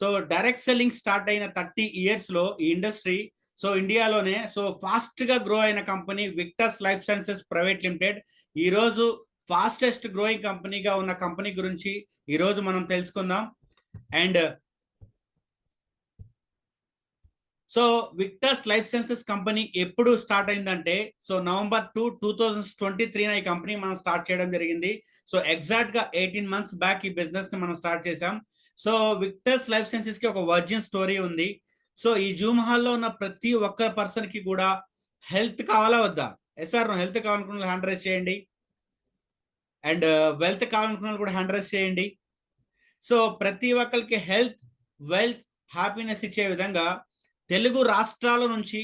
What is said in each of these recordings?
So direct selling start అయిన 30 years లో ఈ ఇండస్ట్రీ సో ఇండియాలోనే సో ఫాస్ట్ గా గ్రో అయిన company Victors life sciences private limited. ఈ రోజు ఫాస్టెస్ట్ గ్రోయింగ్ కంపెనీగా ఉన్న కంపెనీ గురించి ఈ రోజు మనం తెలుసుకుందాం. And so Victors life sciences company ఎప్పుడు స్టార్ట్ అయిందంటే సో November 2, 2023 ఈ కంపెనీ మనం స్టార్ట్ చేయడం జరిగింది. సో ఎగ్జాక్ట్ గా 18 months బ్యాక్ ఈ బిజినెస్ ని మనం స్టార్ట్ చేసాం. సో విక్టర్స్ లైఫ్ సైన్సెస్ కి ఒక వర్జిన్ స్టోరీ ఉంది. సో ఈ జూమ్ హాల్లో ఉన్న ప్రతి ఒక్క పర్సన్ కి కూడా హెల్త్ కావాలా వద్దా? ఎస్ఆర్ హెల్త్ కావాలనుకున్న హ్యాండ్ రైజ్ చేయండి. అండ్ వెల్త్ కావాలనుకున్న కూడా హ్యాండ్ రైజ్ చేయండి. సో ప్రతి ఒక్కరికి హెల్త్, వెల్త్, హ్యాపీనెస్ ఇచ్చే విధంగా తెలుగు రాష్ట్రాల నుంచి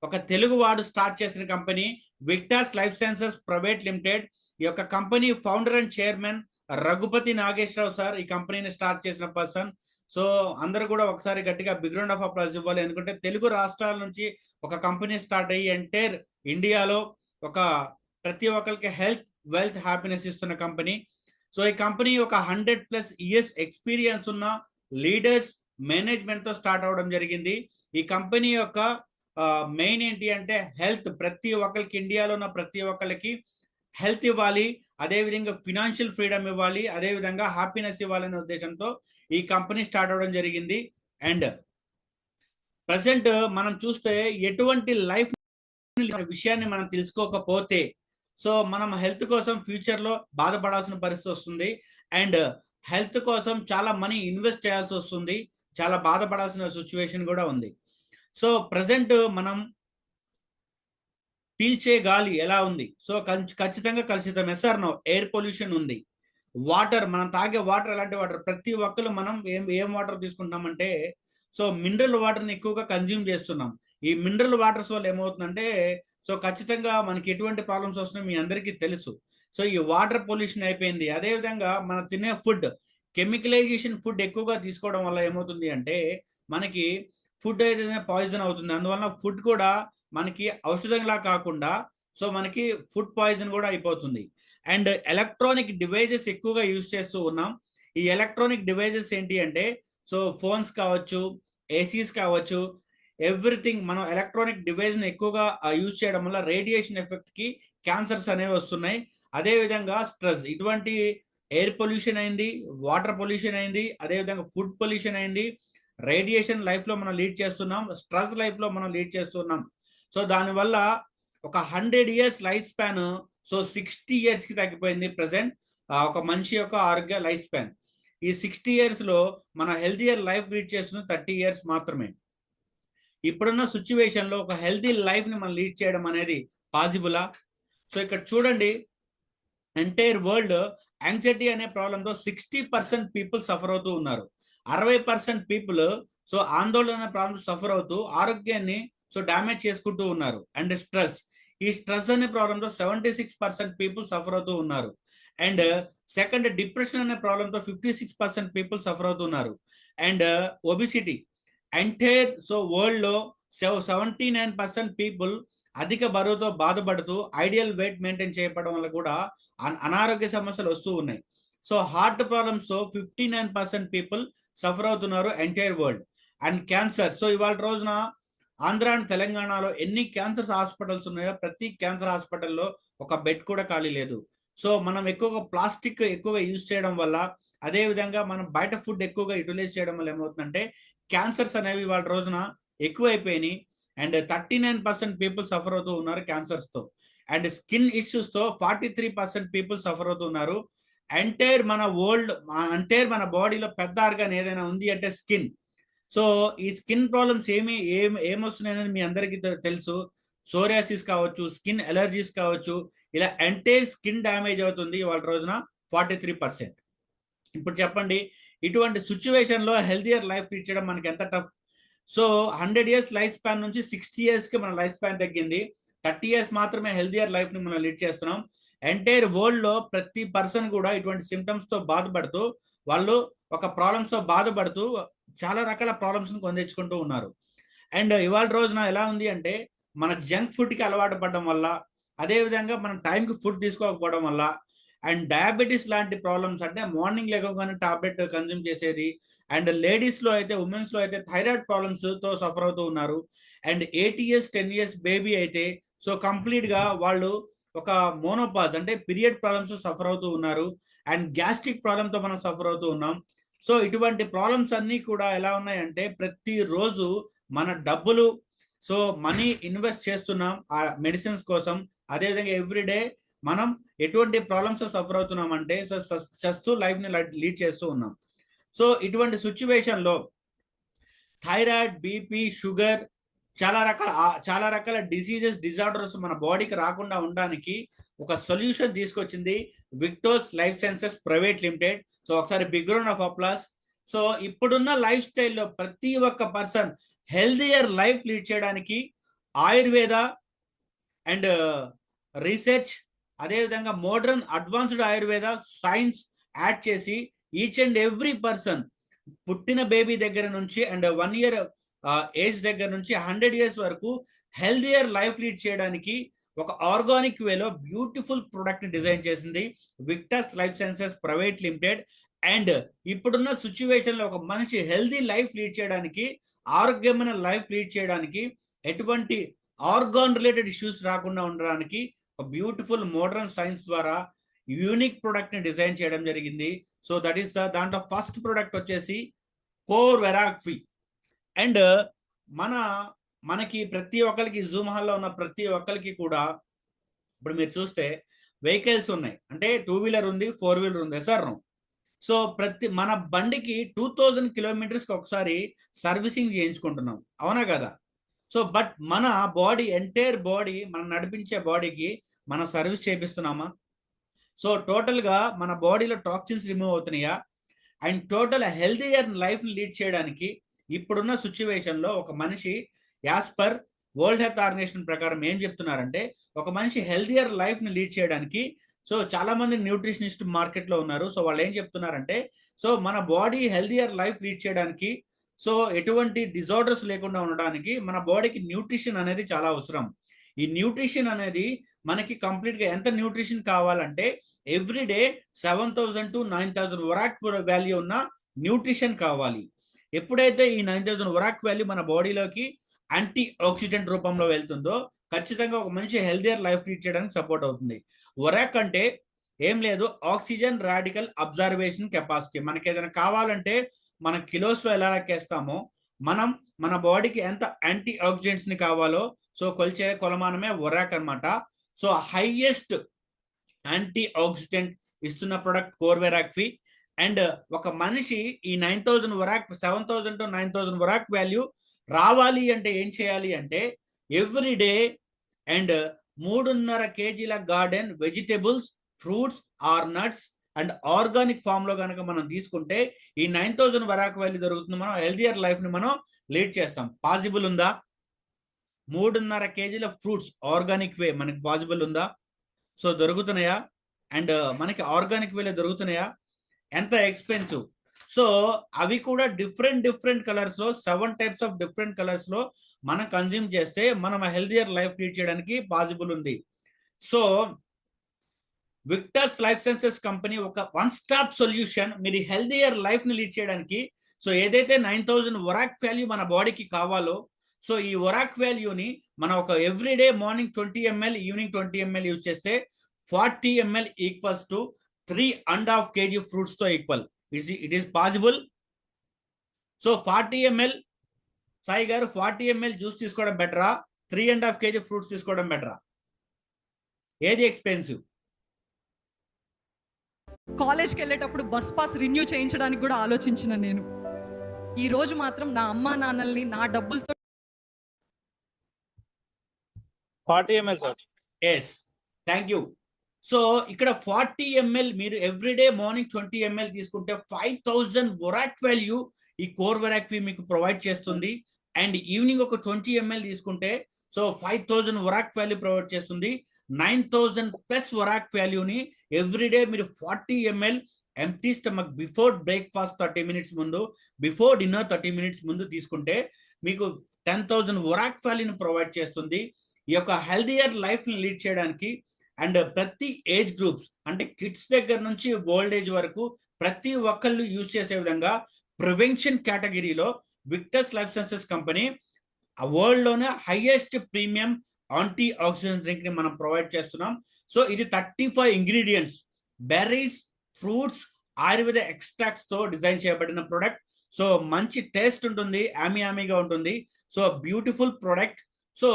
ఒక తెలుగు వాడు స్టార్ట్ చేసిన company Victors life sciences private limited. ఈ యొక్క company founder and chairman Raghupathi Nageswararao sir ఈ కంపెనీని స్టార్ట్ చేసిన పర్సన్. సో అందరూ కూడా ఒకసారి గట్టిగా బిగ్ రౌండ్ ఆఫ్ అప్లాజ్ ఇవ్వాలి. ఎందుకంటే తెలుగు రాష్ట్రాల నుంచి ఒక కంపెనీ స్టార్ట్ అయ్యి ఎంటైర్ ఇండియాలో ఒక ప్రతి ఒక్కరికి హెల్త్, వెల్త్, హ్యాపీనెస్ ఇస్తున్న కంపెనీ. సో ఈ కంపెనీ ఒక 100+ years ఎక్స్పీరియన్స్ ఉన్న లీడర్స్ మేనేజ్మెంట్ తో స్టార్ట్ అవడం జరిగింది. ఈ కంపెనీ యొక్క మెయిన్ ఏంటి అంటే హెల్త్. ప్రతి ఒక్కరికి ఇండియాలో ఉన్న ప్రతి ఒక్కరికి హెల్త్ ఇవ్వాలి, అదేవిధంగా ఫినాన్షియల్ ఫ్రీడమ్ ఇవ్వాలి, అదేవిధంగా హ్యాపీనెస్ ఇవ్వాలనే ఉద్దేశంతో ఈ కంపెనీ స్టార్ట్ అవడం జరిగింది. అండ్ ప్రజెంట్ మనం చూస్తే ఎటువంటి లైఫ్ విషయాన్ని మనం తెలుసుకోకపోతే సో మనం హెల్త్ కోసం ఫ్యూచర్ లో బాధపడాల్సిన పరిస్థితి వస్తుంది. అండ్ హెల్త్ కోసం చాలా మనీ ఇన్వెస్ట్ చేయాల్సి వస్తుంది, చాలా బాధపడాల్సిన సిచ్యువేషన్ కూడా ఉంది. సో ప్రజెంట్ మనం పీల్చే గాలి ఎలా ఉంది? సో ఖచ్చితంగా కలుషితం. ఎస్ఆర్నో ఎయిర్ పొల్యూషన్ ఉంది. వాటర్, మనం తాగే వాటర్ ఎలాంటి వాటర్? ప్రతి ఒక్కరు మనం ఏం వాటర్ తీసుకుంటామంటే సో మినరల్ వాటర్ని ఎక్కువగా కన్జ్యూమ్ చేస్తున్నాం. ఈ మినరల్ వాటర్స్ వల్ల ఏమవుతుందంటే సో ఖచ్చితంగా మనకి ఎటువంటి ప్రాబ్లమ్స్ వస్తున్నాయి మీ అందరికీ తెలుసు. సో ఈ వాటర్ పొల్యూషన్ అయిపోయింది. అదేవిధంగా మనం తినే ఫుడ్, కెమికలైజేషన్ ఫుడ్ ఎక్కువగా తీసుకోవడం వల్ల ఏమవుతుంది అంటే మనకి ఫుడ్ అయితే పాయిజన్ అవుతుంది. అందువల్ల ఫుడ్ కూడా మనకి ఔషధంలా కాకుండా సో మనకి ఫుడ్ పాయిజన్ కూడా అయిపోతుంది. అండ్ ఎలక్ట్రానిక్ డివైజెస్ ఎక్కువగా యూజ్ చేస్తూ ఉన్నాం. ఈ ఎలక్ట్రానిక్ డివైజెస్ ఏంటి అంటే సో ఫోన్స్ కావచ్చు, ఏసీస్ కావచ్చు, ఎవ్రీథింగ్ మనం ఎలక్ట్రానిక్ డివైస్ ని ఎక్కువగా యూజ్ చేయడం వల్ల రేడియేషన్ ఎఫెక్ట్ కి క్యాన్సర్స్ అనేవి వస్తున్నాయి. అదేవిధంగా స్ట్రెస్, ఇటువంటి ఎయిర్ పొల్యూషన్ అయింది, వాటర్ పొల్యూషన్ అయింది, అదేవిధంగా ఫుడ్ పొల్యూషన్ అయింది, రేడియేషన్ లైఫ్ లో మనం లీడ్ చేస్తున్నాం, స్ట్రెస్ లైఫ్ లో మనం లీడ్ చేస్తున్నాం. సో దానివల్ల ఒక 100 years life span so 60 years కి తగ్గిపోయింది. ప్రెసెంట్ ఒక మనిషి యొక్క ఆరోగ్య లైఫ్ స్పాన్ ఈ 60 years లో మన హెల్తీయర్ లైఫ్ లీడ్ చేస్తున్న 30 years మాత్రమే. ఇప్పుడున్న సిచ్యువేషన్ లో ఒక హెల్తీ లైఫ్ ని మనం లీడ్ చేయడం అనేది పాసిబులా? సో ఇక్కడ చూడండి, ఎంటైర్ వరల్డ్ యాంగ్జైటీ అనే ప్రాబ్లంతో 60% పీపుల్ సఫర్ అవుతూ ఉన్నారు. 60% పీపుల్ సో ఆందోళన ప్రాబ్లమ్ సఫర్ అవుతూ ఆరోగ్యాన్ని సో డ్యామేజ్ చేసుకుంటూ ఉన్నారు. అండ్ స్ట్రెస్, ఈ స్ట్రెస్ అనే ప్రాబ్లంతో 76% పీపుల్ సఫర్ అవుతూ ఉన్నారు. అండ్ సెకండ్ డిప్రెషన్ అనే ప్రాబ్లంతో 56% పీపుల్ సఫర్ అవుతున్నారు. And obesity, entire so world లో 79% పీపుల్ అధిక బరువుతో బాధపడుతూ ఐడియల్ వెయిట్ మెయింటైన్ చేయడం వల్ల కూడా అనారోగ్య సమస్యలు వస్తూ ఉన్నాయి. So heart problems 59% people suffer అవుతున్నారు entire world. And cancer, so ఇవాళ రోజున ఆంధ్ర అండ్ తెలంగాణలో ఎన్ని క్యాన్సర్ హాస్పిటల్స్ ఉన్నాయో ప్రతి క్యాన్సర్ హాస్పిటల్లో ఒక బెడ్ కూడా ఖాళీ లేదు. సో మనం ఎక్కువగా ప్లాస్టిక్ ఎక్కువగా యూజ్ చేయడం వల్ల, అదే విధంగా మనం బయట ఫుడ్ ఎక్కువగా యూటిలైజ్ చేయడం వల్ల ఏమవుతుందంటే క్యాన్సర్స్ అనేవి వాళ్ళ రోజున ఎక్కువైపోయినాయి. అండ్ 39% పీపుల్ సఫర్ అవుతూ ఉన్నారు క్యాన్సర్స్ తో. అండ్ స్కిన్ ఇష్యూస్ తో 43% పీపుల్ సఫర్ అవుతూ ఉన్నారు. ఎంటైర్ మన వరల్డ్, ఎంటైర్ మన బాడీలో పెద్ద ఆర్గాన్ ఏదైనా ఉంది అంటే స్కిన్. సో ఈ స్కిన్ ప్రాబ్లమ్స్ ఏమొస్తున్నాయి అనేది మీ అందరికీ తెలుసు. సోరియాసిస్ కావచ్చు, స్కిన్ ఎలర్జీస్ కావచ్చు, ఇలా ఎంటైర్ స్కిన్ డ్యామేజ్ అవుతుంది వాళ్ళ రోజున 43%. ఇప్పుడు చెప్పండి, ఇటువంటి సిచ్యువేషన్ లో హెల్తీయర్ లైఫ్ లీడ్ చేయడం మనకి ఎంత tough. So 100 years life span నుంచి 60 years కి మన లైఫ్ స్పాన్ తగ్గింది. 30 years మాత్రమే హెల్తీయర్ లైఫ్ ని మనం లీడ్ చేస్తున్నాం. ఎంటైర్ వరల్డ్ లో ప్రతి పర్సన్ కూడా ఇటువంటి సిమ్టమ్స్ తో బాధపడుతూ, వాళ్ళు ఒక ప్రాబ్లమ్స్ తో బాధపడుతూ చాలా రకాల ప్రాబ్లమ్స్ ని పొందించుకుంటూ ఉన్నారు. అండ్ ఇవాళ రోజున ఎలా ఉంది అంటే మన జంక్ ఫుడ్ కి అలవాటు పడడం వల్ల, అదే విధంగా మనం టైంకి ఫుడ్ తీసుకోకపోవడం వల్ల, అండ్ డయాబెటీస్ లాంటి ప్రాబ్లమ్స్, అంటే మార్నింగ్ లేకపోగానే టాబ్లెట్ కన్జ్యూమ్ చేసేది, అండ్ లేడీస్ లో అయితే, ఉమెన్స్ లో అయితే థైరాయిడ్ ప్రాబ్లమ్స్ తో సఫర్ అవుతూ ఉన్నారు. అండ్ 8 years 10 years బేబీ అయితే సో కంప్లీట్ గా వాళ్ళు ఒక మోనోపాజ్ అంటే పీరియడ్ ప్రాబ్లమ్స్ సఫర్ అవుతూ ఉన్నారు. అండ్ గ్యాస్ట్రిక్ ప్రాబ్లమ్ తో మనం సఫర్ అవుతూ ఉన్నాం. సో ఇటువంటి ప్రాబ్లమ్స్ అన్ని కూడా ఎలా ఉన్నాయంటే ప్రతి రోజు మన డబ్బులు, సో మనీ ఇన్వెస్ట్ చేస్తున్నాం ఆ మెడిసిన్స్ కోసం. అదేవిధంగా ఎవ్రీడే మనం ఎటువంటి ప్రాబ్లమ్స్ సఫర్ అవుతున్నాం అంటే సో చస్తూ లైఫ్ ని లీడ్ చేస్తూ ఉన్నాం. సో ఇటువంటి సిచ్యువేషన్ లో థైరాయిడ్, బీపీ, షుగర్, చాలా రకాల డిసీజెస్, డిజార్డర్స్ మన బాడీకి రాకుండా ఉండడానికి ఒక సొల్యూషన్ తీసుకొచ్చింది Victors life sciences private limited. So ఒకసారి big round of applause. So ఇప్పుడున్న లైఫ్ స్టైల్లో ప్రతి ఒక్క పర్సన్ హెల్దియర్ లైఫ్ లీడ్ చేయడానికి ఆయుర్వేద అండ్ రీసెర్చ్, అదేవిధంగా modern advanced Ayurveda science add చేసి ఈచ్ అండ్ ఎవ్రీ పర్సన్ పుట్టిన బేబీ దగ్గర నుంచి అండ్ 1 year ఏజ్ దగ్గర నుంచి 100 years వరకు హెల్దియర్ లైఫ్ లీడ్ చేయడానికి ఒక ఆర్గానిక్ వేలో బ్యూటిఫుల్ ప్రొడక్ట్ డిజైన్ చేసింది Victus life sciences private limited. And ఇప్పుడున్న సిచ్యువేషన్ లో ఒక మనిషి హెల్దీ లైఫ్ లీడ్ చేయడానికి, ఆరోగ్యమైన లైఫ్ లీడ్ చేయడానికి, ఎటువంటి ఆర్గాన్ రిలేటెడ్ ఇష్యూస్ రాకుండా ఉండడానికి ఒక బ్యూటిఫుల్ మోడర్న్ సైన్స్ ద్వారా యూనిక్ ప్రొడక్ట్ ని డిజైన్ చేయడం జరిగింది. సో దట్ ఈస్ దాంట్లో ఫస్ట్ ప్రొడక్ట్ వచ్చేసి కోర్వెరాక్వి. అండ్ మనకి ప్రతి ఒక్కరికి జూమ్ హాల్లో ఉన్న ప్రతి ఒక్కరికి కూడా ఇప్పుడు మీరు చూస్తే వెహికల్స్ ఉన్నాయి, అంటే 2 wheeler ఉంది, 4 wheeler ఉంది సార్. సో మన బండికి 2000 kilometers ఒకసారి సర్వీసింగ్ చేయించుకుంటున్నాం, అవునా కదా? సో బట్ మన బాడీ, ఎంటైర్ బాడీ, మనం నడిపించే బాడీకి మనం సర్వీస్ చేపిస్తున్నామా? సో టోటల్ గా మన బాడీలో టాక్సిన్స్ రిమూవ్ అవుతున్నాయా? And total healthier life lead చేయడానికి ఇప్పుడున్న సిచ్యువేషన్ లో ఒక మనిషి as per World Health Organization ప్రకారం ఏం చెప్తున్నారంటే ఒక మనిషి హెల్తీయర్ లైఫ్ ని లీడ్ చేయడానికి, సో చాలా మంది న్యూట్రిషనిస్ట్ మార్కెట్ లో ఉన్నారు. సో వాళ్ళు ఏం చెప్తున్నారంటే సో మన బాడీ హెల్తీయర్ లైఫ్ లీడ్ చేయడానికి, సో ఎటువంటి డిజార్డర్స్ లేకుండా ఉండడానికి మన బాడీకి న్యూట్రిషన్ అనేది చాలా అవసరం. ఈ న్యూట్రిషన్ అనేది మనకి కంప్లీట్ గా ఎంత న్యూట్రిషన్ కావాలంటే ఎవ్రీడే 7000 to 9000 వరాక్ వాల్యూ ఉన్న న్యూట్రిషన్ కావాలి. ఎప్పుడైతే ఈ 9000 వరాక్ వాల్యూ మన బాడీలోకి యాంటీ ఆక్సిడెంట్ రూపంలో వెళ్తుందో ఖచ్చితంగా ఒక మంచి హెల్దియర్ లైఫ్ లీడ్ చేయడానికి సపోర్ట్ అవుతుంది. వరాక్ అంటే ఏం లేదు, ఆక్సిజన్ రాడికల్ అబ్జర్వేషన్ కెపాసిటీ. మనకి ఏదైనా కావాలంటే మన కిలోస్ లో ఎలా లెక్కేస్తామో మనం మన బాడీకి ఎంత యాంటీ ఆక్సిడెంట్స్ ని కావాలో సో కొలిచే కొలమానమే వరాక్ అనమాట. సో హైయెస్ట్ యాంటీ ఆక్సిడెంట్ ఇస్తున్న ప్రొడక్ట్ కోర్వెరాక్వి. అండ్ ఒక మనిషి ఈ 9000 వరాక్, 7000 to 9000 వరాక్ వాల్యూ రావాలి అంటే ఏం చేయాలి అంటే every day and 3.5 kg garden vegetables, fruits or nuts and organic farm లో కనుక మనం తీసుకుంటే ఈ 9000 వరాక్ వాల్యూ దొరుకుతుంది. మనం హెల్దియర్ లైఫ్ ని మనం లీడ్ చేస్తాం. పాసిబుల్ ఉందా? 3.5 kg ఫ్రూట్స్ ఆర్గానిక్ వే మనకి పాసిబుల్ ఉందా? సో దొరుకుతున్నాయా? అండ్ మనకి ఆర్గానిక్ వేలో దొరుకుతున్నాయా? ఎంత ఎక్స్పెన్సివ్? సో అవి కూడా డిఫరెంట్ కలర్స్ లో 7 types ఆఫ్ డిఫరెంట్ కలర్స్ లో మనం కన్జ్యూమ్ చేస్తే మనం హెల్దియర్ లైఫ్ లీడ్ చేయడానికి పాసిబుల్ ఉంది. So Victus life sciences company ఒక 1-stop సొల్యూషన్ మీరు హెల్దియర్ లైఫ్ ని లీడ్ చేయడానికి. సో ఏదైతే 9000 వరాక్ వాల్యూ మన బాడీకి కావాలో, సో ఈ వరాక్ వాల్యూని మనం ఒక everyday morning 20 ml, evening 20 ml use చేస్తే 40 ml equals to 3.5 kg fruits తో equal. It is possible. So 40 ml Sai గారు 40 ml జ్యూస్ తీసుకోవడం బెటరా, 3.5 kg ఫ్రూట్స్ తీసుకోవడం బెటరా? ఏది ఎక్స్పెన్సివ్? కాలేజ్కి వెళ్ళేటప్పుడు బస్ పాస్ రిన్యూ చేయించడానికి కూడా ఆలోచించిన నేను ఈ రోజు మాత్రం నా అమ్మా నాన్నల్ని నా డబ్బులతో 40 ml sir. Yes, thank you. So ఇక్కడ 40 ml మీరు ఎవ్రీడే మార్నింగ్ 20 ml తీసుకుంటే 5000 వరాక్ వాల్యూ ఈ కోర్వెరాక్వి మీకు ప్రొవైడ్ చేస్తుంది. అండ్ ఈవినింగ్ ఒక 20 ml తీసుకుంటే సో 5000 వరాక్ వాల్యూ ప్రొవైడ్ చేస్తుంది. 9000 ప్లస్ వరాక్ వాల్యూని ఎవ్రీడే మీరు 40 ml empty stomach before breakfast 30 minutes ముందు, బిఫోర్ డిన్నర్ 30 minutes ముందు తీసుకుంటే మీకు 10,000 వరాక్ వాల్యూని ప్రొవైడ్ చేస్తుంది. ఈ యొక్క హెల్దియర్ లైఫ్ ని లీడ్ చేయడానికి అండ్ ప్రతి ఏజ్ గ్రూప్స్ అంటే కిడ్స్ దగ్గర నుంచి ఓల్డ్ ఏజ్ వరకు ప్రతి ఒక్కళ్ళు యూజ్ చేసే విధంగా ప్రివెన్షన్ కేటగిరీలో విక్టర్స్ లైఫ్ సైన్సెస్ కంపెనీ వరల్డ్ లోనే highest premium anti oxidant drink ని మనం ప్రొవైడ్ చేస్తున్నాం. సో ఇది 35 ingredients, berries, fruits, Ayurveda extracts తో డిజైన్ చేయబడిన ప్రొడక్ట్. సో మంచి టేస్ట్ ఉంటుంది, యామీగా ఉంటుంది. So beautiful product. సో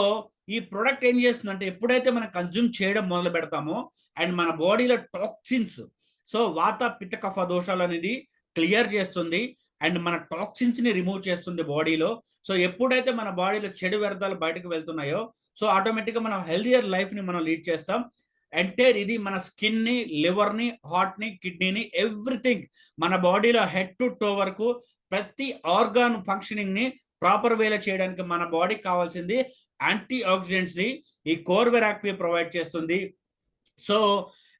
ఈ ప్రొడక్ట్ ఏం చేస్తుందంటే ఎప్పుడైతే మనం కన్జ్యూమ్ చేయడం మొదలు పెడతామో అండ్ మన బాడీలో టాక్సిన్స్, సో వాత పిత్త కఫ దోషాలు అనేది క్లియర్ చేస్తుంది అండ్ మన టాక్సిన్స్ ని రిమూవ్ చేస్తుంది బాడీలో. సో ఎప్పుడైతే మన బాడీలో చెడు వ్యర్థాలు బయటకు వెళ్తున్నాయో సో ఆటోమేటిక్ గా మనం హెల్దియర్ లైఫ్ ని మనం లీడ్ చేస్తాం. ఎంటైర్ ఇది మన స్కిన్ ని, లివర్ ని, హార్ట్ ని, కిడ్నీని, ఎవ్రీథింగ్ మన బాడీలో హెడ్ టు టో వరకు ప్రతి ఆర్గాన్ ఫంక్షనింగ్ ని ప్రాపర్ వేలో చేయడానికి మన బాడీకి కావాల్సింది యాంటీ ఆక్సిడెంట్స్ ని ఈ కోర్వెరాక్వి ప్రొవైడ్ చేస్తుంది. సో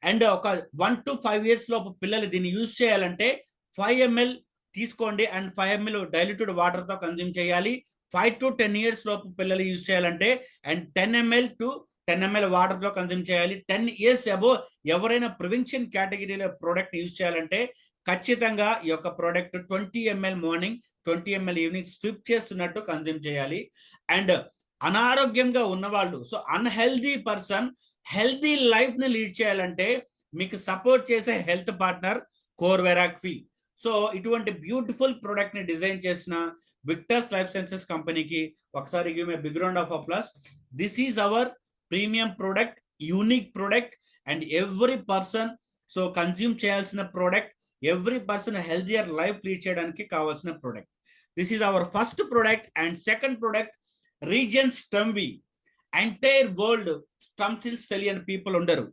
అండ్ ఒక 1 to 5 years లోపు పిల్లలు దీన్ని యూజ్ చేయాలంటే 5 ml తీసుకోండి అండ్ 5 ml డైల్యూటెడ్ వాటర్ తో కన్జ్యూమ్ చేయాలి. 5 to 10 years లోపు పిల్లలు యూజ్ చేయాలంటే and 10 ml to 10 ml water తో కన్జ్యూమ్ చేయాలి. 10 years అబో ఎవరైనా ప్రివెన్షన్ కేటగిరీలో ప్రోడక్ట్ యూజ్ చేయాలంటే ఖచ్చితంగా ఈ యొక్క product 20 ml morning, 20 ml evening sip చేస్తున్నట్టు కన్జ్యూమ్ చేయాలి. అండ్ అనారోగ్యంగా ఉన్నవాళ్ళు, so unhealthy person healthy life ని లీడ్ చేయాలంటే మీకు సపోర్ట్ చేసే హెల్త్ పార్ట్నర్ కోర్వెరాక్వి. సో ఇటువంటి బ్యూటిఫుల్ ప్రొడక్ట్ ని డిజైన్ చేసిన విక్టర్స్ లైఫ్ సైన్సెస్ కంపెనీకి ఒకసారి give me big round of applause. This is our premium product, unique product and every person so consume చేయాల్సిన product, every person healthier life lead చేయడానికి కావాల్సిన product. This is our first product. And second product రీజన్స్ స్టంబీ. Entire world stem cells తెలియని people ఉండరు.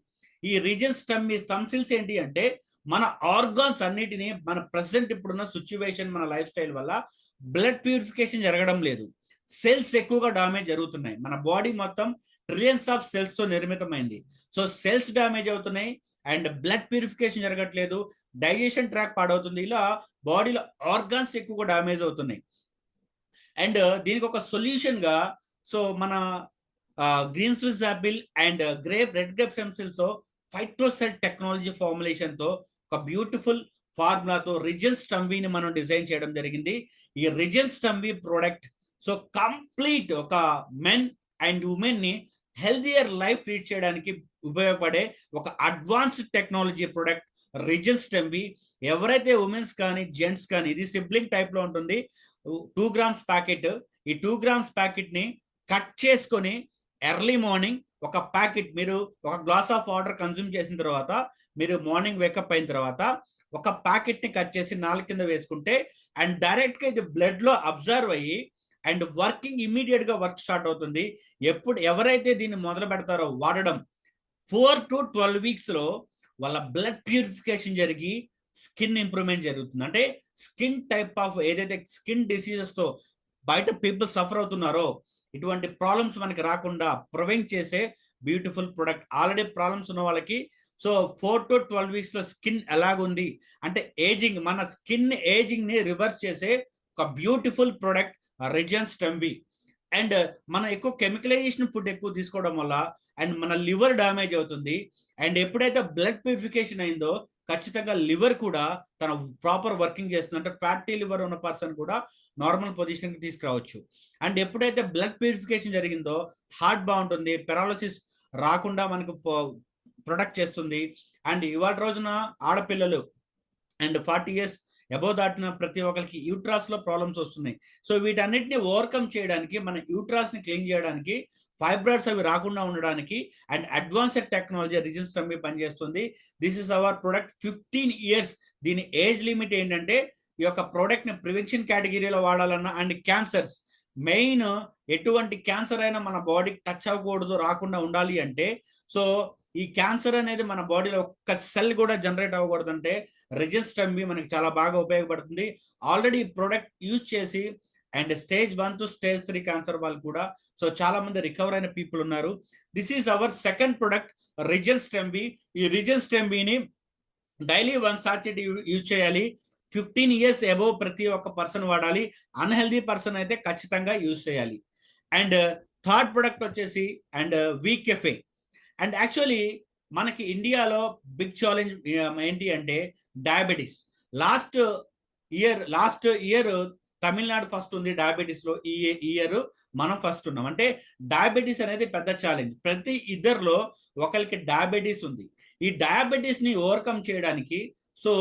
ఈ reasons స్టమ్ cells ఏంటి అంటే మన ఆర్గాన్స్ అన్నిటిని మన ప్రెసెంట్ ఇప్పుడున్న సిచ్యువేషన్, మన లైఫ్ స్టైల్ వల్ల బ్లడ్ ప్యూరిఫికేషన్ జరగడం లేదు, సెల్స్ ఎక్కువగా డామేజ్ జరుగుతున్నాయి. మన బాడీ మొత్తం ట్రిలియన్స్ ఆఫ్ సెల్స్ తో నిర్మితమైంది. సో సెల్స్ డామేజ్ అవుతున్నాయి అండ్ బ్లడ్ ప్యూరిఫికేషన్ జరగట్లేదు, డైజెషన్ ట్రాక్ పాడవుతుంది, ఇలా బాడీలో ఆర్గాన్స్ ఎక్కువగా డామేజ్ అవుతున్నాయి. అండ్ దీనికి ఒక సొల్యూషన్ గా సో మన green Swiss Apple and red grape stem cells తో ఫైట్రోసెల్ టెక్నాలజీ ఫార్ములేషన్ తో ఒక బ్యూటిఫుల్ ఫార్ములాతో రిజన్స్ స్టంబీని మనం డిజైన్ చేయడం జరిగింది. ఈ రిజన్స్ స్టంబీ ప్రోడక్ట్ సో కంప్లీట్ ఒక మెన్ అండ్ ఉమెన్ ని హెల్దియర్ లైఫ్ లీడ్ చేయడానికి ఉపయోగపడే ఒక అడ్వాన్స్డ్ టెక్నాలజీ ప్రొడక్ట్ రిజన్స్ స్టంబీ. ఎవరైతే ఉమెన్స్ కానీ జెంట్స్ కానీ, ఇది సిబ్లింగ్ టైప్ లో ఉంటుంది. 2 grams ప్యాకెట్. ఈ 2 grams ప్యాకెట్ ని కట్ చేసుకొని ఎర్లీ మార్నింగ్ ఒక ప్యాకెట్ మీరు ఒక గ్లాస్ ఆఫ్ వాటర్ కన్జ్యూమ్ చేసిన తర్వాత మీరు మార్నింగ్ వేకప్ అయిన తర్వాత ఒక ప్యాకెట్ ని కట్ చేసి నాలుగు కింద వేసుకుంటే అండ్ డైరెక్ట్ గా ఇది బ్లడ్ లో అబ్జర్వ్ అయ్యి అండ్ వర్కింగ్ ఇమీడియట్ గా వర్క్ స్టార్ట్ అవుతుంది. ఎవరైతే దీన్ని మొదలు పెడతారో వాడడం 4 to 12 weeks లో వాళ్ళ బ్లడ్ ప్యూరిఫికేషన్ జరిగి స్కిన్ ఇంప్రూవ్మెంట్ జరుగుతుంది. అంటే స్కిన్ టైప్ ఆఫ్ ఏదైతే స్కిన్ డిసీజెస్ తో బయట పీపుల్ సఫర్ అవుతున్నారో ఇటువంటి ప్రాబ్లమ్స్ మనకి రాకుండా ప్రివెంట్ చేసే బ్యూటిఫుల్ ప్రొడక్ట్. ఆల్రెడీ ప్రాబ్లమ్స్ ఉన్న వాళ్ళకి సో 4 to 12 weeks లో స్కిన్ ఎలాగుంది అంటే ఏజింగ్, మన స్కిన్ ఏజింగ్ ని రివర్స్ చేసే ఒక బ్యూటిఫుల్ ప్రొడక్ట్ రిజన్స్ స్టంబీ. అండ్ మనం ఎక్కువ కెమికలైజేషన్ ఫుడ్ ఎక్కువ తీసుకోవడం వల్ల అండ్ మన లివర్ డ్యామేజ్ అవుతుంది. అండ్ ఎప్పుడైతే బ్లడ్ ప్యూరిఫికేషన్ అయిందో ఖచ్చితంగా లివర్ కూడా తన ప్రాపర్ వర్కింగ్ చేస్తుంది. అంటే ఫ్యాటీ లివర్ ఉన్న పర్సన్ కూడా నార్మల్ పొజిషన్ కి తీసుకురావచ్చు. అండ్ ఎప్పుడైతే బ్లడ్ ప్యూరిఫికేషన్ జరిగిందో హార్ట్ బాగుంటుంది, పెరాలసిస్ రాకుండా మనకు ప్రొటెక్ట్ చేస్తుంది. అండ్ ఇవాళ రోజున ఆడపిల్లలు అండ్ 40 years అబోవ్ దాటిన ప్రతి ఒక్కరికి యూట్రాస్ లో ప్రాబ్లమ్స్ వస్తున్నాయి. సో వీటన్నిటిని ఓవర్కమ్ చేయడానికి, మన యూట్రాస్ ని క్లీన్ చేయడానికి, ఫైబ్రాయిడ్స్ అవి రాకుండా ఉండడానికి అండ్ అడ్వాన్స్డ్ టెక్నాలజీ రిజన్స్ స్టంబీ పనిచేస్తుంది. This is our product. 15 years. దీని ఏజ్ లిమిట్ ఏంటంటే ఈ యొక్క ప్రోడక్ట్ ని ప్రివెన్షన్ కేటగిరీలో వాడాలన్నా అండ్ క్యాన్సర్స్, మెయిన్ ఎటువంటి క్యాన్సర్ అయినా మన బాడీకి టచ్ అవ్వకూడదు, రాకుండా ఉండాలి అంటే సో ఈ క్యాన్సర్ అనేది మన బాడీలో ఒక్క సెల్ కూడా జనరేట్ అవ్వకూడదు అంటే రిజన్స్ స్టంబీ మనకి చాలా బాగా ఉపయోగపడుతుంది. ఆల్రెడీ ప్రొడక్ట్ యూజ్ చేసి and stage 1 to stage 3 cancer వాళ్ళు కూడా సో చాలా మంది రికవర్ అయిన పీపుల్ ఉన్నారు. This is our second product రిజన్స్ స్టంబీ. ఈ రిజన్స్ స్టంబీని డైలీ 1 sachet యూజ్ చేయాలి. 15 years అబోవ్ ప్రతి ఒక్క పర్సన్ వాడాలి. అన్హెల్దీ పర్సన్ అయితే ఖచ్చితంగా యూజ్ చేయాలి. అండ్ థర్డ్ ప్రొడక్ట్ వచ్చేసి and we cafe. And actually మనకి ఇండియాలో బిగ్ ఛాలెంజ్ ఏంటి అంటే diabetes. Last year Tamil Nadu first ఉంది డయాబెటీస్ లో. ఈ ఇయర్ మనం ఫస్ట్ ఉన్నాం. అంటే డయాబెటీస్ అనేది పెద్ద ఛాలెంజ్. ప్రతి ఇద్దరిలో ఒకరికి డయాబెటీస్ ఉంది. ఈ డయాబెటీస్ ని ఓవర్కమ్ చేయడానికి సో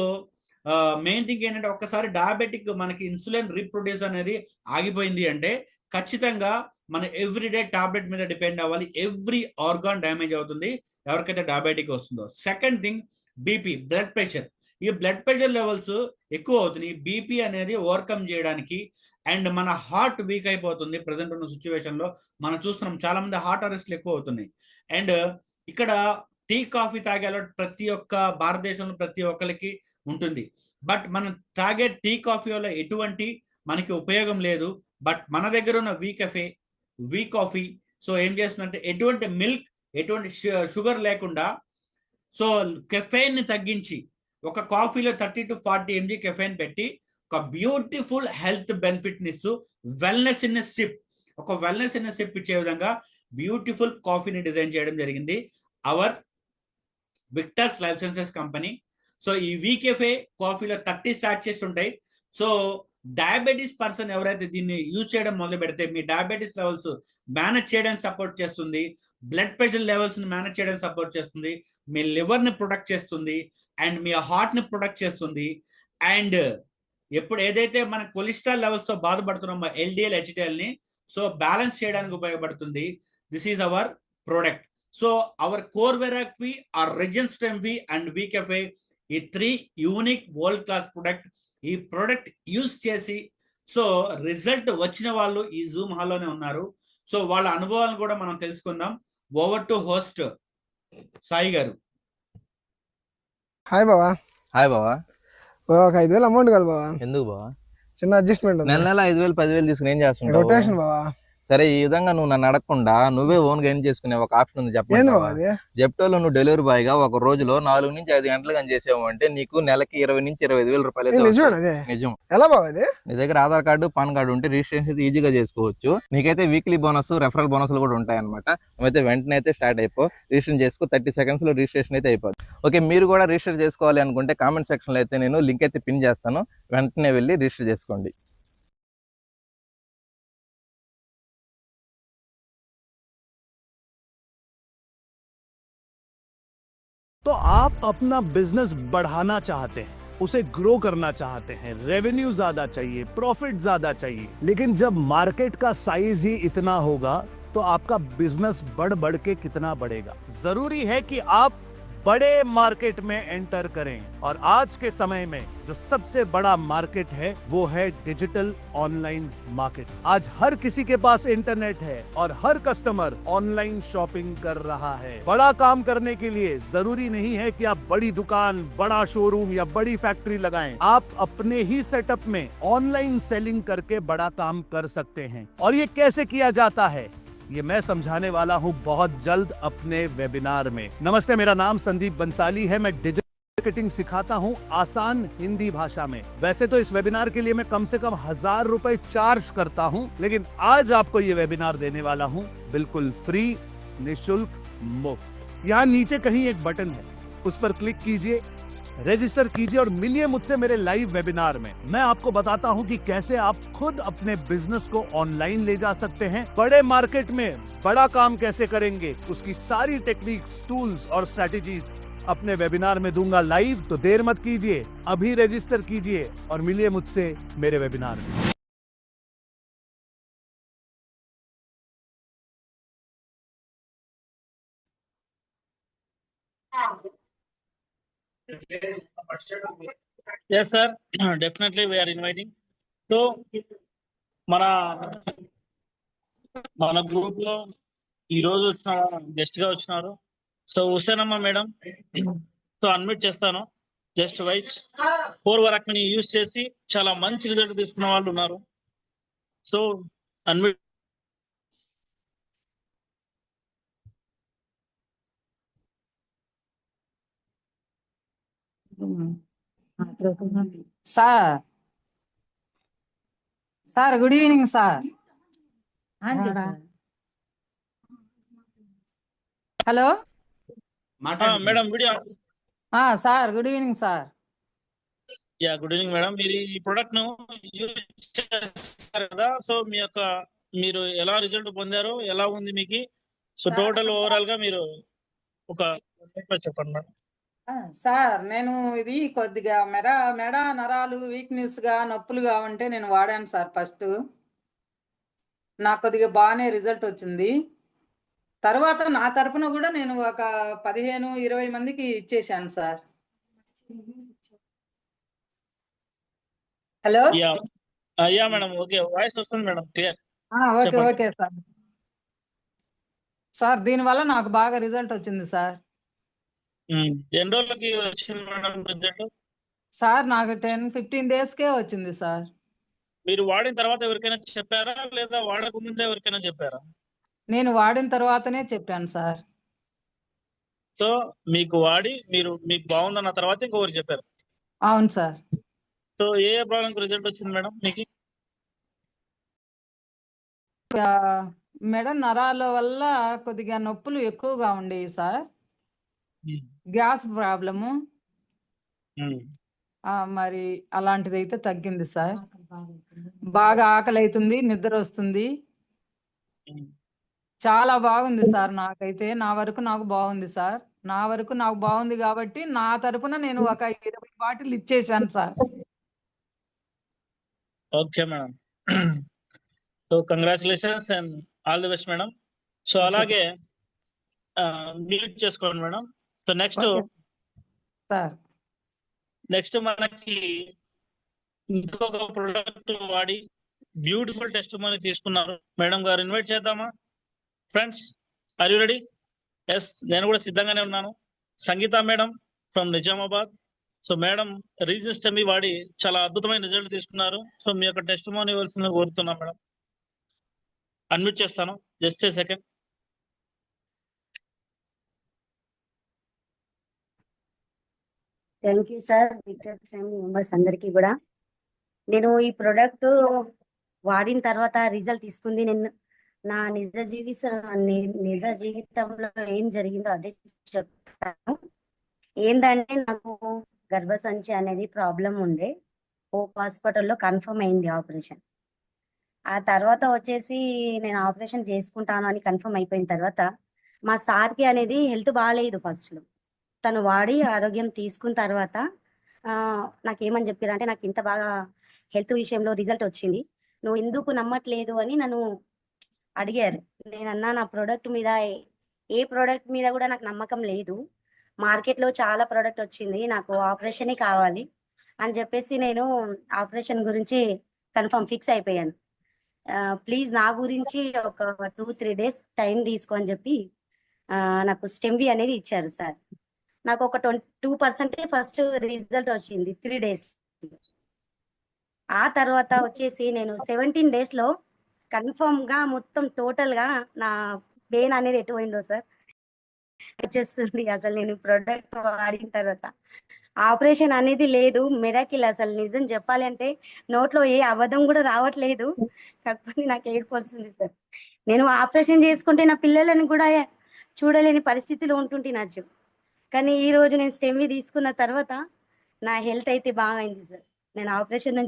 మెయిన్ థింగ్ ఏంటంటే, ఒక్కసారి డయాబెటిక్ మనకి ఇన్సులిన్ రీప్రొడ్యూస్ అనేది ఆగిపోయింది అంటే ఖచ్చితంగా మన ఎవ్రీడే టాబ్లెట్ మీద డిపెండ్ అవ్వాలి. ఎవ్రీ ఆర్గాన్ డ్యామేజ్ అవుతుంది ఎవరికైతే డయాబెటిక్ వస్తుందో. Second thing BP, blood pressure. ఈ బ్లడ్ ప్రెషర్ లెవెల్స్ ఎక్కువ అవుతున్నాయి. బీపీ అనేది ఓవర్కమ్ చేయడానికి అండ్ మన హార్ట్ వీక్ అయిపోతుంది. ప్రజెంట్ ఉన్న సిచ్యువేషన్ లో మనం చూస్తున్నాం చాలా మంది హార్ట్ అరెస్ట్లు ఎక్కువ అవుతున్నాయి. అండ్ ఇక్కడ టీ కాఫీ తాగే అలవాటు ప్రతి ఒక్క భారతదేశంలో ప్రతి ఒక్కరికి ఉంటుంది. బట్ మనం తాగే టీ కాఫీ వల్ల ఎటువంటి మనకి ఉపయోగం లేదు. బట్ మన దగ్గర ఉన్న వీ కాఫీ సో ఏం చేస్తుందంటే ఎటువంటి మిల్క్, ఎటువంటి షుగర్ లేకుండా సో కెఫెయిన్ ని తగ్గించి ఒక కాఫీలో 30 to 40 mg కెఫెయిన్ పెట్టి ఒక బ్యూటిఫుల్ హెల్త్ బెనిఫిట్ ఇస్తూ వెల్నెస్ ఇన్ సిప్ ఇచ్చే విధంగా బ్యూటిఫుల్ కాఫీని డిజైన్ చేయడం జరిగింది our Victors life sciences company. So ఈ వీకెఫే కాఫీలో 30 సాచెస్ ఉంటాయి. సో డయాబెటీస్ పర్సన్ ఎవరైతే దీన్ని యూజ్ చేయడం మొదలు పెడితే మీ డయాబెటీస్ లెవెల్స్ మేనేజ్ చేయడానికి సపోర్ట్ చేస్తుంది, బ్లడ్ ప్రెషర్ లెవెల్స్ ని మేనేజ్ చేయడానికి సపోర్ట్ చేస్తుంది, మీ లివర్ ని ప్రొటెక్ట్ చేస్తుంది అండ్ మీ హార్ట్ ని ప్రొటెక్ట్ చేస్తుంది. అండ్ ఎప్పుడు ఏదైతే మన కొలెస్ట్రాల్ లెవెల్స్ తో బాధపడుతున్నామో ఎల్డిఎల్, హెచ్డిఎల్ ని సో బ్యాలెన్స్ చేయడానికి ఉపయోగపడుతుంది. This is our product. So our core వెరాక్వి, ఆర్ రెజిస్టెంవి అండ్ వీకెఫే, ఈ 3 యూనిక్ వరల్డ్ క్లాస్ ప్రొడక్ట్. ఈ ప్రొడక్ట్ యూజ్ చేసి సో రిజల్ట్ వచ్చిన వాళ్ళు ఈ జూమ్ హాల్లోనే ఉన్నారు. సో వాళ్ళ అనుభవాలను కూడా మనం తెలుసుకుందాం. ఓవర్ టు హోస్ట్ సాయి గారు. హాయ్ బావా. హాయ్ బావా. ఒక 5,000 అమౌంట్ కాదు బావా. ఎందుకు బావా? చిన్న అడ్జస్ట్మెంట్ నెల నెల 5,000 10,000 తీసుకుని ఏం చేస్తున్నావు? రొటేషన్ బావా. సరే, ఈ విధంగా నువ్వు నన్ను అడగకుండా నువ్వే ఓన్ గా ఏం చేసుకునే ఒక ఆప్షన్ ఉంది ఏంది చెప్పండి. బావా అది? జెప్టోలో నువ్వు డెలివరీ బాయ్ గా ఒక రోజులో 4 నుంచి 5 గంటలు కానీ చేసావు అంటే నీకు నెలకి 20 నుంచి 25,000 రూపాయలు అయితే నిజమేనా వస్తాయి. అదే? నిజం. ఎలా బావా అది? నీ దగ్గర ఆధార్ కార్డు, పాన్ కార్డు ఉంటే రిజిస్ట్రేషన్ ఈజీగా చేసుకోవచ్చు. నీకైతే వీక్లీ బోనస్, రెఫరల్ బోనస్లు కూడా ఉంటాయి అనమాట. నువ్వైతే వెంటనే అయితే స్టార్ట్ అయిపో, రిజిస్ట్రేషన్ చేసుకో. 30 seconds లో రిజిస్ట్రేషన్ అయితే అయిపోతుంది. ఓకే, మీరు కూడా రిజిస్టర్ చేసుకోవాలి అనుకుంటే కామెంట్ సెక్షన్ లో అయితే నేను లింక్ అయితే పిన్ చేస్తాను. వెంటనే వెళ్ళి రిజిస్టర్ చేసుకోండి. तो आप अपना बिजनेस बढ़ाना चाहते हैं, उसे ग्रो करना चाहते हैं, रेवेन्यू ज्यादा चाहिए, प्रॉफिट ज्यादा चाहिए, लेकिन जब मार्केट का साइज ही इतना होगा तो आपका बिजनेस बढ़ के कितना बढ़ेगा। जरूरी है कि आप बड़े मार्केट में एंटर करें और आज के समय में जो सबसे बड़ा मार्केट है वो है डिजिटल ऑनलाइन मार्केट। आज हर किसी के पास इंटरनेट है और हर कस्टमर ऑनलाइन शॉपिंग कर रहा है। बड़ा काम करने के लिए जरूरी नहीं है कि आप बड़ी दुकान, बड़ा शोरूम या बड़ी फैक्ट्री लगाएं। आप अपने ही सेटअप में ऑनलाइन सेलिंग करके बड़ा काम कर सकते हैं। और ये कैसे किया जाता है ये मैं समझाने वाला हूं बहुत जल्द अपने वेबिनार में। नमस्ते, मेरा नाम संदीप बंसाली है। मैं डिजिटल मार्केटिंग सिखाता हूं आसान हिंदी भाषा में। वैसे तो इस वेबिनार के लिए मैं कम से कम 1000 रुपए चार्ज करता हूं, लेकिन आज आपको ये वेबिनार देने वाला हूं बिल्कुल फ्री, निशुल्क, मुफ्त। यहाँ नीचे कहीं एक बटन है, उस पर क्लिक कीजिए, रजिस्टर कीजिए और मिलिए मुझसे मेरे लाइव वेबिनार में। मैं आपको बताता हूं कि कैसे आप खुद अपने बिजनेस को ऑनलाइन ले जा सकते हैं। बड़े मार्केट में बड़ा काम कैसे करेंगे, उसकी सारी टेक्निक्स, टूल्स और स्ट्रेटेजीज अपने वेबिनार में दूंगा लाइव। तो देर मत कीजिए, अभी रजिस्टर कीजिए और मिलिए मुझसे मेरे वेबिनार में। Yes, sir. Definitely we are inviting. So, మన మన గ్రూప్ లో ఈ రోజు వచ్చిన గెస్ట్ గా వచ్చినారు. So Husenamma madam, so admit చేస్తాను. జస్ట్ వైట్ 4 వరకు యూజ్ చేసి చాలా మంచి రిజల్ట్ తీసుకున్న వాళ్ళు ఉన్నారు. So admit sir good evening sir. Hello మాట్లాడండి madam video sir good evening sir. Yeah good evening madam. మీరు ఈ ప్రొడక్ట్ ను యూజ్ చేస్తారు కదా, సో మీరు ఎలా రిజల్ట్ పొందారు, ఎలా ఉంది మీకు? So sir. టోటల్ ఓవరాల్ గా మీరు ఒక చెప్పండి మేడం. సార్ నేను ఇది కొద్దిగా మెడ నరాలు వీక్నెస్ గా నొప్పులుగా ఉంటే నేను వాడాను సార్. ఫస్ట్ నాకు కొద్దిగా బాగానే రిజల్ట్ వచ్చింది. తర్వాత నా తరపున కూడా నేను ఒక 15-20 మందికి ఇచ్చేసాను sir. Hello. Yeah madam, okay, voice వస్తుంది మేడం, క్లియర్. ఓకే చెప్పండి. Okay sir. సార్ దీనివల్ల నాకు బాగా రిజల్ట్ వచ్చింది సార్. ఎన్ని రోజులకి వచ్చింది మేడం రిజల్ట్? సార్ నాకు 10-15 డేస్కే వచ్చింది సార్. మీరు వాడిన తర్వాత ఎవరికైనా చెప్పారా, లేదా వాడక ముందే ఎవరికైనా చెప్పారా? నేను వాడిన తర్వాతనే చెప్పాను సార్. సో మీకు వాడి మీకు బాగుందన్న తర్వాత ఇంకొకరు చెప్పారు. అవును సార్. సో ఏ ప్రాబ్లంకి రిజల్ట్ వచ్చింది మేడం మీకు? మెడ నరాల వల్ల కొద్దిగా నొప్పులు ఎక్కువగా ఉండేవి సార్. గ్యాస్ ప్రాబ్లము మరి అలాంటిది అయితే తగ్గింది సార్. బాగా ఆకలి అవుతుంది, నిద్ర వస్తుంది. చాలా బాగుంది సార్. నాకైతే నా వరకు నాకు బాగుంది సార్. నా వరకు నాకు బాగుంది కాబట్టి నా తరపున నేను ఒక 20 బాటిల్ ఇచ్చేసాను sir. Okay madam. So congratulations and all the best madam. So అలాగే మ్యూట్ చేసుకోండి మేడం. సో సార్ నెక్స్ట్ మనకి ఇంకొక ప్రొడక్ట్ వాడి బ్యూటిఫుల్ టెస్ట్ మనీ తీసుకున్నారు మేడం గారు. ఇన్వైట్ చేద్దామా friends? Are you ready? Yes, నేను కూడా సిద్ధంగానే ఉన్నాను. Sangeetha madam from Nizamabad. So madam రీజిస్టమీ వాడి చాలా అద్భుతమైన రిజల్ట్ తీసుకున్నారు. సో మీ యొక్క టెస్ట్ మనీ ఇవ్వాల్సిందిగా కోరుతున్నాం మేడం. అన్మ్యూట్ చేస్తాను, just a second. Thank you sir. Victor family members అందరికీ కూడా నేను ఈ ప్రోడక్ట్ వాడిన తర్వాత రిజల్ట్ తీసుకుంది. నేను నా నిజ జీవితంలో ఏం జరిగిందో అదే చెప్తాను. ఏంటంటే నాకు గర్భసంచి అనేది ప్రాబ్లం ఉండే. హోప్ హాస్పిటల్లో కన్ఫర్మ్ అయింది ఆపరేషన్. ఆ తర్వాత వచ్చేసి నేను ఆపరేషన్ చేసుకుంటాను అని కన్ఫర్మ్ అయిపోయిన తర్వాత మా సార్కి అనేది హెల్త్ బాగాలేదు. ఫస్ట్లో తను వాడి ఆరోగ్యం తీసుకున్న తర్వాత నాకేమని చెప్పారంటే, నాకు ఇంత బాగా హెల్త్ విషయంలో రిజల్ట్ వచ్చింది, నువ్వు ఎందుకు నమ్మట్లేదు అని నన్ను అడిగారు. నేనన్నా నా ప్రోడక్ట్ మీద ఏ ప్రోడక్ట్ మీద కూడా నాకు నమ్మకం లేదు. మార్కెట్లో చాలా ప్రోడక్ట్ వచ్చింది, నాకు ఆపరేషనే కావాలి అని చెప్పేసి నేను ఆపరేషన్ గురించి కన్ఫర్మ్ ఫిక్స్ అయిపోయాను. ప్లీజ్ నా గురించి ఒక 2-3 డేస్ టైం తీసుకో అని చెప్పి నాకు స్టెమ్వి అనేది ఇచ్చారు సార్. నాకు ఒక 2% ఫస్ట్ రిజల్ట్ వచ్చింది 3 డేస్. ఆ తర్వాత వచ్చేసి నేను 17 డేస్లో కన్ఫర్మ్గా మొత్తం టోటల్గా నా పెయిన్ అనేది ఎటుపోయిందో సార్ వచ్చేస్తుంది. అసలు నేను ప్రోడక్ట్ వాడిన తర్వాత ఆపరేషన్ అనేది లేదు, మిరాకిల్. అసలు నిజం చెప్పాలి అంటే నోట్లో ఏ అబద్ధం కూడా రావట్లేదు. కాకపోతే నాకు ఏడుపు వస్తుంది సార్. నేను ఆపరేషన్ చేసుకుంటే నా పిల్లలని కూడా చూడలేని పరిస్థితిలో ఉంటుంటినచ్చు. కానీ ఈ రోజు నేను స్టెమ్వి తీసుకున్న తర్వాత నా హెల్త్ అయితే బాగా అయింది సార్. నేను ఆపరేషన్